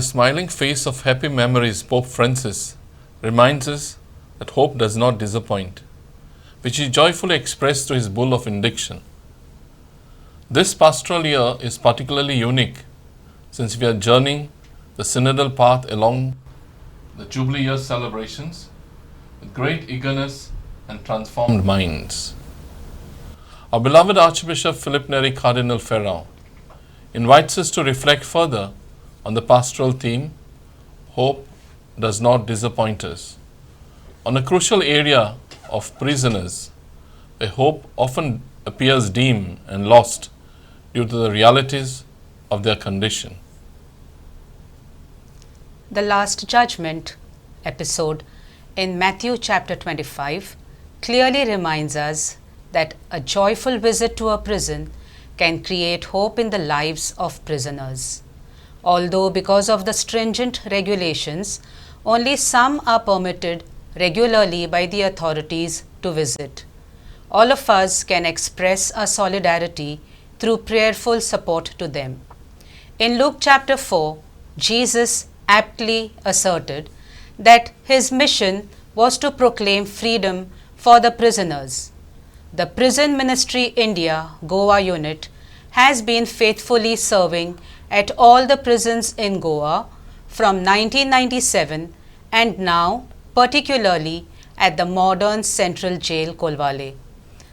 the smiling face of happy memories, Pope Francis reminds us that hope does not disappoint, which he joyfully expressed through his bull of indiction. This pastoral year is particularly unique since we are journeying the synodal path along the Jubilee year celebrations with great eagerness and transformed minds. Our beloved Archbishop Philip Neri Cardinal Ferrand invites us to reflect further on the pastoral theme, Hope Does Not Disappoint Us, on a crucial area of prisoners, where hope often appears dim and lost due to the realities of their condition. The Last Judgment episode in Matthew chapter 25 clearly reminds us that a joyful visit to a prison can create hope in the lives of prisoners. Although because of the stringent regulations, only some are permitted regularly by the authorities to visit. All of us can express our solidarity through prayerful support to them. In Luke chapter 4, Jesus aptly asserted that his mission was to proclaim freedom for the prisoners. The Prison Ministry India Goa unit has been faithfully serving at all the prisons in Goa from 1997 and now particularly at the modern Central Jail Kolwale.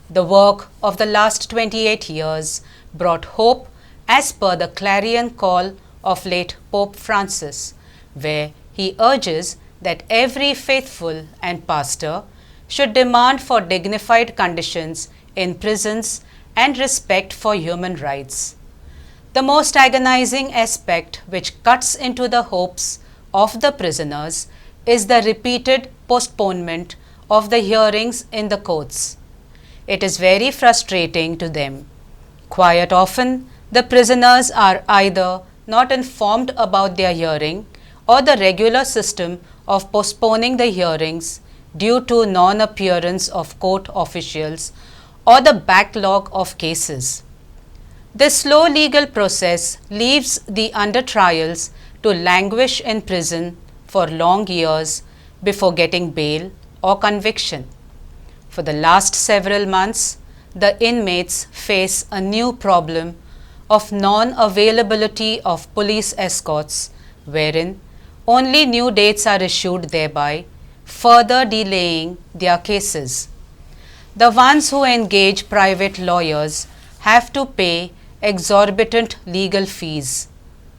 The work of the last 28 years brought hope as per the clarion call of late Pope Francis, where he urges that every faithful and pastor should demand for dignified conditions in prisons and respect for human rights. The most agonizing aspect which cuts into the hopes of the prisoners is the repeated postponement of the hearings in the courts. It is very frustrating to them. Quite often, the prisoners are either not informed about their hearing or the regular system of postponing the hearings due to non-appearance of court officials or the backlog of cases. This slow legal process leaves the under trials to languish in prison for long years before getting bail or conviction. For the last several months, the inmates face a new problem of non-availability of police escorts, wherein only new dates are issued, thereby further delaying their cases. The ones who engage private lawyers have to pay exorbitant legal fees.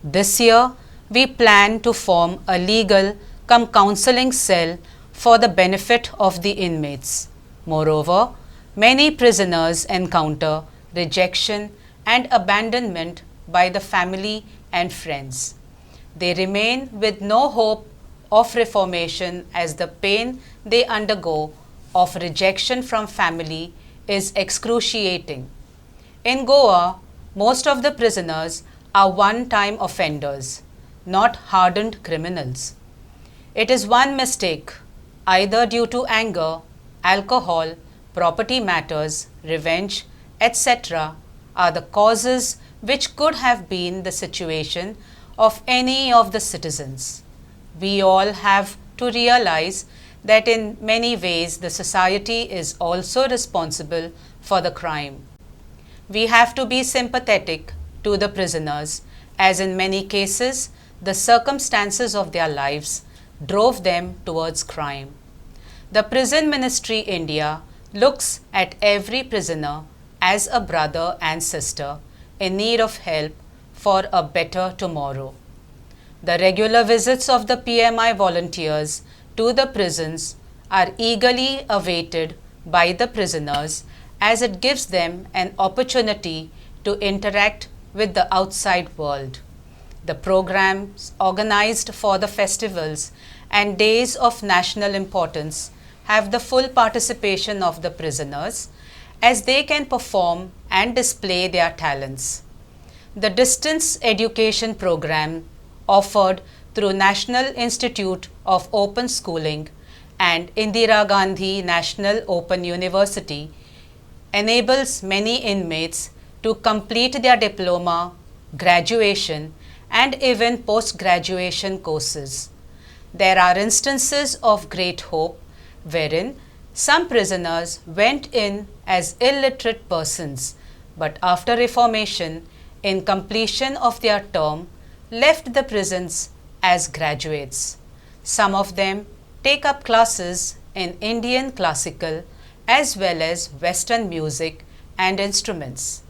This year, we plan to form a legal cum counseling cell for the benefit of the inmates. Moreover, many prisoners encounter rejection and abandonment by the family and friends. They remain with no hope of reformation as the pain they undergo of rejection from family is excruciating. In Goa, most of the prisoners are one-time offenders, not hardened criminals. It is one mistake, either due to anger, alcohol, property matters, revenge, etc., are the causes which could have been the situation of any of the citizens. We all have to realize that in many ways the society is also responsible for the crime. We have to be sympathetic to the prisoners, as in many cases the circumstances of their lives drove them towards crime. The Prison Ministry India looks at every prisoner as a brother and sister in need of help for a better tomorrow. The regular visits of the PMI volunteers to the prisons are eagerly awaited by the prisoners, as it gives them an opportunity to interact with the outside world. The programs organized for the festivals and days of national importance have the full participation of the prisoners, as they can perform and display their talents. The distance education program offered through National Institute of Open Schooling and Indira Gandhi National Open University enables many inmates to complete their diploma, graduation and even post-graduation courses. There are instances of great hope wherein some prisoners went in as illiterate persons, but after reformation, in completion of their term, left the prisons as graduates. Some of them take up classes in Indian classical as well as Western music and instruments.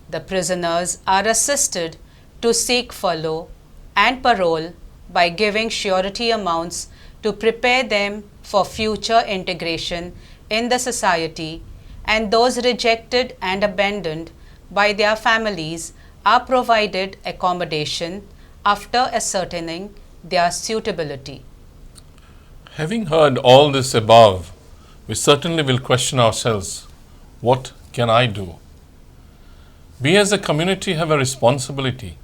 The prisoners are assisted to seek furlough and parole by giving surety amounts to prepare them for future integration in the society, and those rejected and abandoned by their families are provided accommodation after ascertaining their suitability. Having heard all this above, we certainly will question ourselves, what can I do? We as a community have a responsibility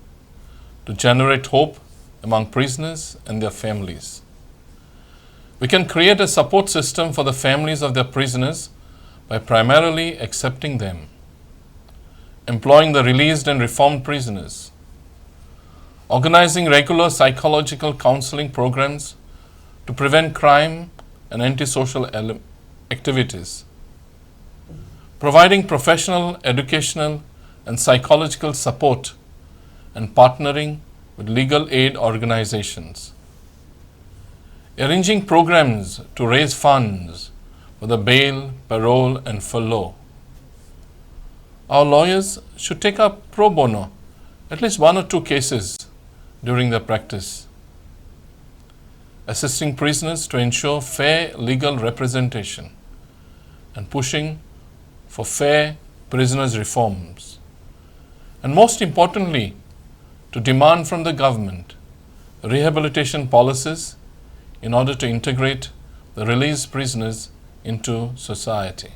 to generate hope among prisoners and their families. We can create a support system for the families of their prisoners by primarily accepting them, employing the released and reformed prisoners, organizing regular psychological counseling programs to prevent crime and antisocial activities, providing professional, educational, and psychological support, and partnering with legal aid organizations, arranging programs to raise funds for the bail, parole, and furlough. Our lawyers should take up pro bono at least 1 or 2 cases during their practice, assisting prisoners to ensure fair legal representation and pushing for fair prisoners' reforms, and most importantly, to demand from the government rehabilitation policies in order to integrate the released prisoners into society.